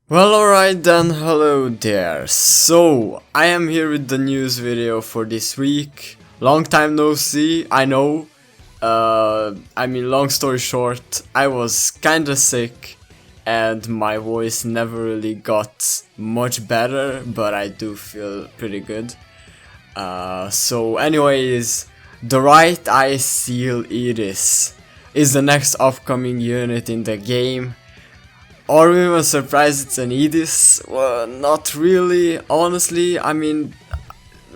Well, alright then, hello there. So, I am here with the news video for this week. Long time no see, I know. Long story short, I was kinda sick and my voice never really got much better, but I do feel pretty good. So anyways, the right eye seal iris is the next upcoming unit in the game. Are we even surprised it's an Edis? Well, not really, honestly.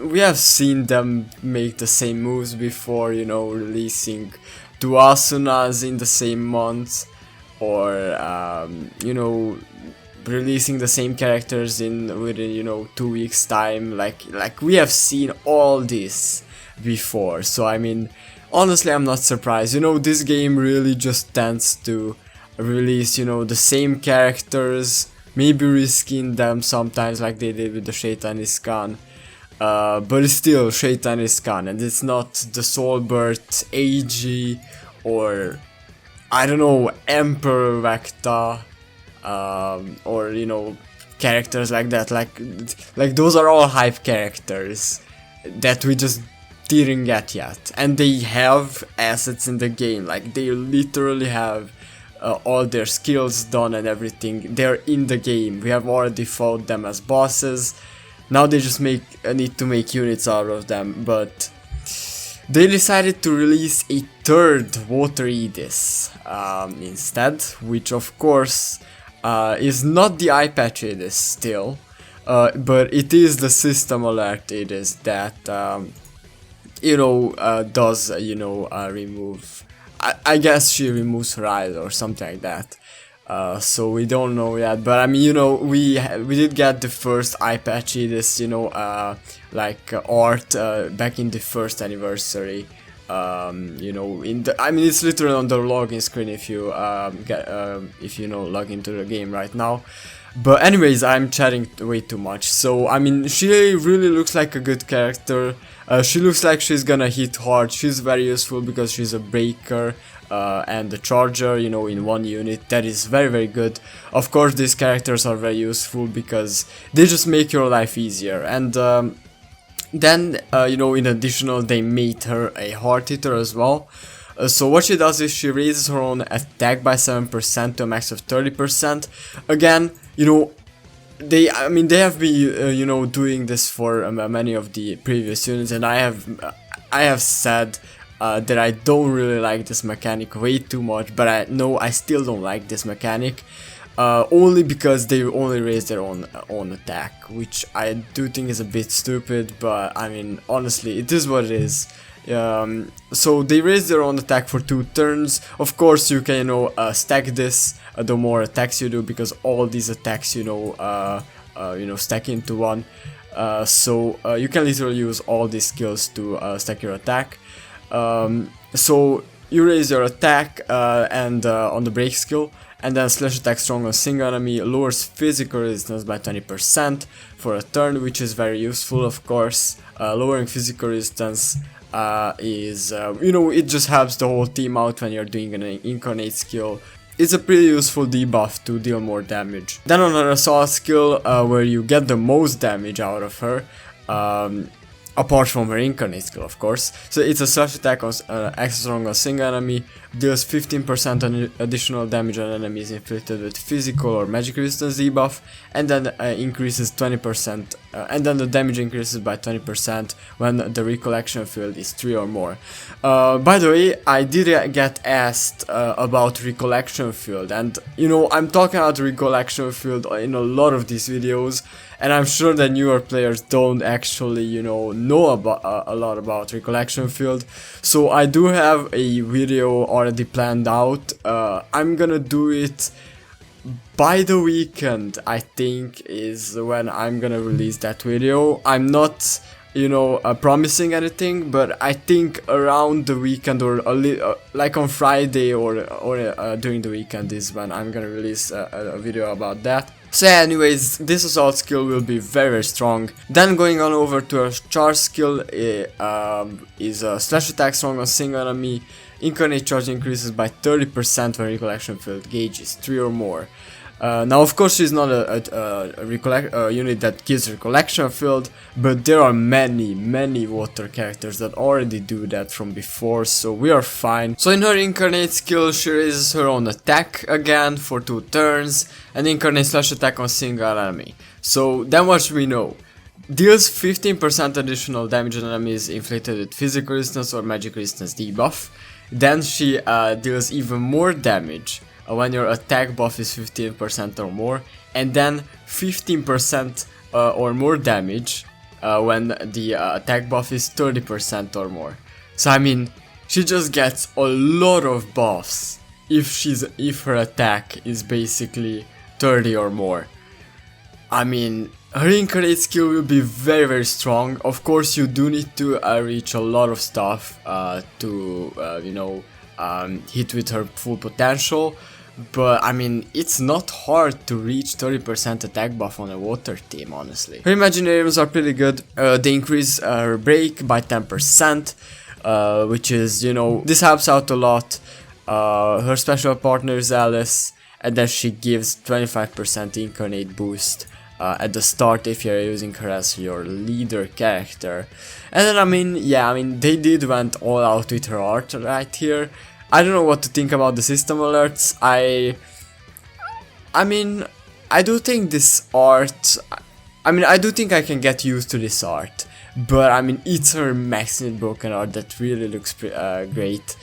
We have seen them make the same moves before, releasing two Asunas in the same month, or, releasing the same characters within 2 weeks time. Like we have seen all this before, so honestly, I'm not surprised. This game really just tends to release the same characters, maybe reskin them sometimes like they did with the Shaitan Iskan, but it's still Shaitan Iskan and it's not the Soulbirth AG or I don't know, Emperor Vecta, or characters like that. Like those are all hype characters that we just didn't get yet, and they have assets in the game. Like they literally have all their skills done and everything. They're in the game. We have already fought them as bosses. Now they just need to make units out of them. But they decided to release a third WATER EYDIS instead, which of course is not the eye patch EYDIS still, but it is the system alert EYDIS that does remove. I guess she removes her eyes or something like that. So we don't know yet, but we did get the first eye patch EYDIS, art back in the first anniversary. It's literally on the login screen if you log into the game right now. But anyways, I'm chatting way too much. So she really looks like a good character. She looks like she's gonna hit hard. She's very useful because she's a breaker and a charger, in one unit. That is very, very good. Of course, these characters are very useful because they just make your life easier. And then, in additional, they made her a hard hitter as well. So what she does is she raises her own attack by 7% to a max of 30%. Again, they have been doing this for many of the previous units, and I have said that I don't really like this mechanic way too much, but I still don't like this mechanic, only because they only raise their own attack, which I do think is a bit stupid. But honestly, it is what it is. So they raise their own attack for 2 turns. Of course, you can stack this the more attacks you do, because all these attacks stack into one. So you can literally use all these skills to stack your attack. So you raise your attack and on the break skill, and then slash attack strong on single enemy, lowers physical resistance by 20% for a turn, which is very useful. Of course, lowering physical resistance is it just helps the whole team out when you're doing an incarnate skill. It's a pretty useful debuff to deal more damage. Then on her assault skill, where you get the most damage out of her, apart from her incarnate skill, of course. So it's a slash attack on extra strong on single enemy, deals 15% on additional damage on enemies inflicted with physical or magic resistance debuff, and then increases 20%, and then the damage increases by 20% when the recollection field is 3 or more. By the way, I did get asked about recollection field, and I'm talking about recollection field in a lot of these videos, and I'm sure that newer players don't actually know about a lot about recollection field. So I do have a video already planned out. I'm gonna do it by the weekend, I think, is when I'm gonna release that video. I'm not promising anything, but I think around the weekend, or like on Friday or during the weekend, is when I'm gonna release a video about that. So yeah, anyways, this assault skill will be very, very strong. Then going on over to our charge skill, is a slash attack strong on single enemy. Incarnate charge increases by 30% when recollection field gauge is 3 or more. Now of course she's not a unit that gives recollection field, but there are many water characters that already do that from before, so we are fine. So in her incarnate skill she raises her own attack again for 2 turns, and incarnate slash attack on single enemy. So then what we know. Deals 15% additional damage on enemies inflicted with physical resistance or magic resistance debuff. Then she deals even more damage when your attack buff is 15% or more, and then 15% or more damage when the attack buff is 30% or more. So I mean, she just gets a lot of buffs if her attack is basically 30 or more. I mean, her incarnate skill will be very strong. Of course, you do need to reach a lot of stuff to you know, hit with her full potential. But I mean, it's not hard to reach 30% attack buff on a water team, honestly. Her Imaginariums are pretty good. They increase her break by 10%, which is, you know, this helps out a lot. Her special partner is Alice, and then she gives 25% incarnate boost at the start if you're using her as your leader character. And then I mean, yeah, I mean, they did went all out with her art right here. I don't know what to think about the system alerts. I mean, I do think this art, I do think I can get used to this art, but I mean, it's her maximum broken art that really looks great.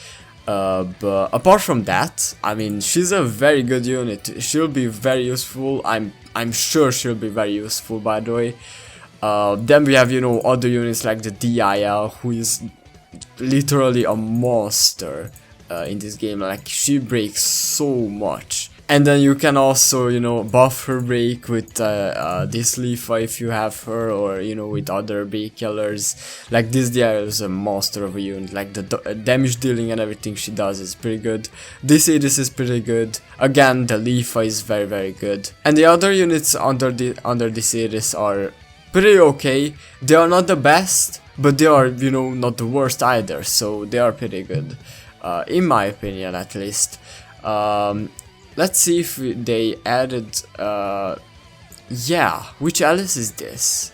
But apart from that, I mean, she's a very good unit. She'll be very useful. I'm sure she'll be very useful, by the way. Then we have, you know, other units like the DIL, who is literally a monster in this game. Like, she breaks so much. And then you can also, you know, buff her break with this Leafa if you have her, or, you know, with other break killers. Like, this DIL is a monster of a unit. Like, the damage dealing and everything she does is pretty good. This Aegis is pretty good. Again, the Leafa is very good. And the other units under this Aegis are pretty okay. They are not the best, but they are, you know, not the worst either. So they are pretty good, in my opinion, at least. Let's see if they added, yeah, which Alice is this?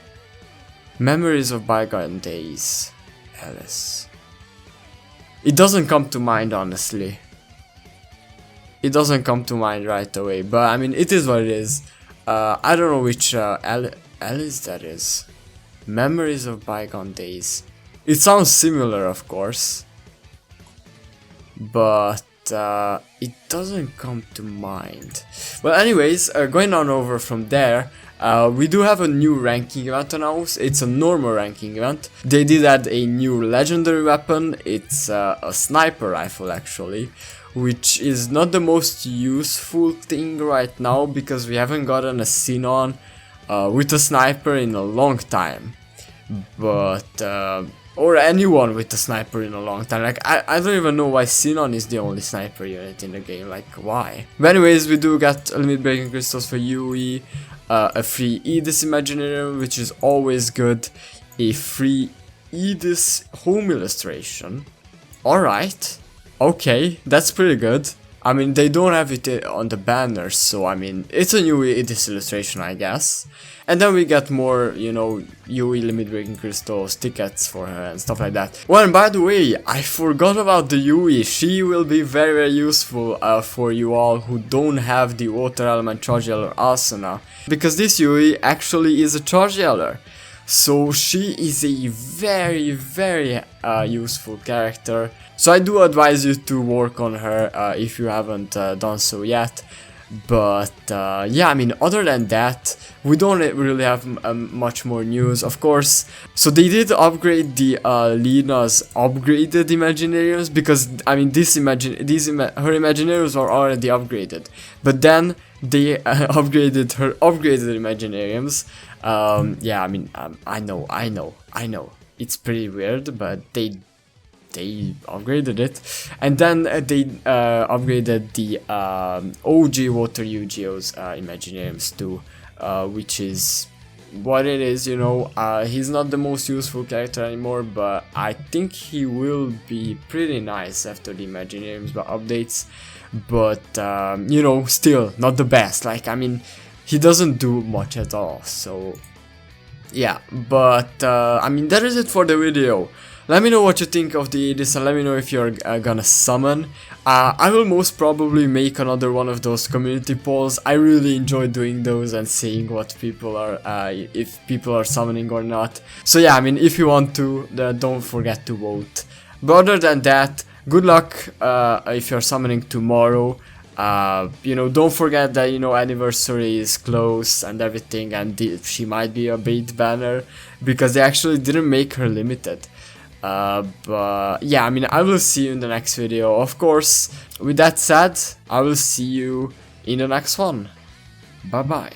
Memories of Bygone Days, Alice. It doesn't come to mind, honestly. It doesn't come to mind right away, but I mean, it is what it is. I don't know which Alice that is. Memories of Bygone Days. It sounds similar, of course, but it doesn't come to mind. Well, anyways, going on over from there, we do have a new ranking event announced. It's a normal ranking event. They did add a new legendary weapon. It's a sniper rifle, actually, which is not the most useful thing right now because we haven't gotten a Sinon with a sniper in a long time. But or anyone with a sniper in a long time. Like, I don't even know why Sinon is the only sniper unit in the game. Like, why? But anyways, we do get limit breaking crystals for UE, a free Aegis Imaginarium, which is always good, a free Aegis home illustration. Alright, okay, that's pretty good. I mean, they don't have it on the banners, so I mean, it's a new Aegis illustration, I guess. And then we get more, you know, UE limit breaking crystals, tickets for her and stuff like that. Well, and by the way, I forgot about the UE. She will be very useful for you all who don't have the Water Element Charge Yeller Asana, because this UE actually is a Charge Yeller. So she is a very useful character. So I do advise you to work on her if you haven't done so yet. But yeah, I mean, other than that, we don't really have much more news, of course. So they did upgrade the Lena's upgraded Imaginariums, because I mean, her Imaginariums are already upgraded, but then they upgraded her upgraded Imaginariums. Yeah, I mean, I know, it's pretty weird, but they upgraded it. And then they upgraded the OG Water UGO's Imaginariums too, which is what it is, you know. He's not the most useful character anymore, but I think he will be pretty nice after the Imaginariums updates. but you know, still not the best. Like, I mean, he doesn't do much at all. So yeah, but I mean, that is it for the video. Let me know what you think of the Aidis, and let me know if you're gonna summon. I will most probably make another one of those community polls. I really enjoy doing those and seeing what people are, if people are summoning or not. So yeah, I mean, if you want to, don't forget to vote. But other than that, good luck if you're summoning tomorrow. You know, don't forget that, you know, anniversary is close and everything, and she might be a bait banner because they actually didn't make her limited. But yeah, I mean, I will see you in the next video. Of course, with that said, I will see you in the next one. Bye bye.